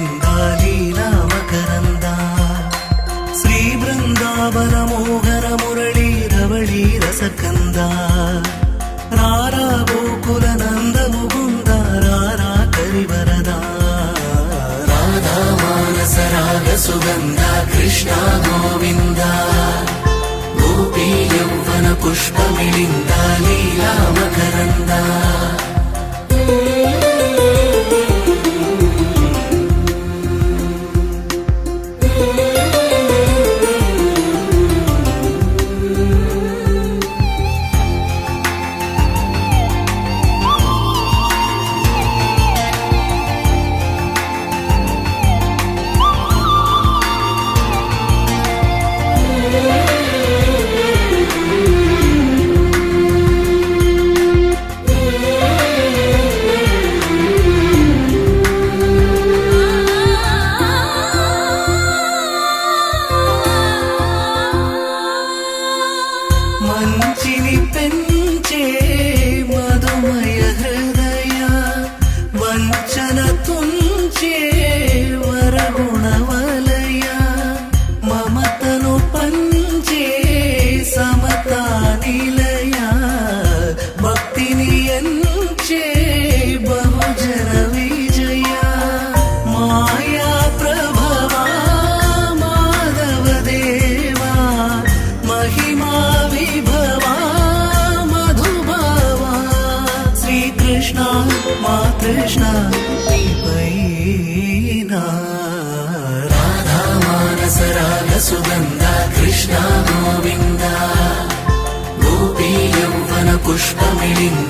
పుష్పమిళింద లీలా మకరంద శ్రీ బృందావన మోహన మురళీ రవళీ రసకంద రారా గోకుల నంద ముకుంద రారా కరివరద రాధా మానస రాగ సుగంధ కృష్ణ గోవింద గోపీ యౌవన పుష్పమిళింద లీలా మకరంద మంచిని పెంచే మధుమయ హృదయ వంచన తుంచే వరగుణవలయ మమతను పంచే సమతా నిలయ భక్తిని ఎంచే బహుజన విజయ మాయా ప్రభవా మాధవ దేవా మహిమా విభవా మధుభావా శ్రీకృష్ణ మా కృష్ణ నీపైనా రాధా మానస రాగ సుగంధ కృష్ణ గోవింద గోపీ యౌవన పుష్పమిళింద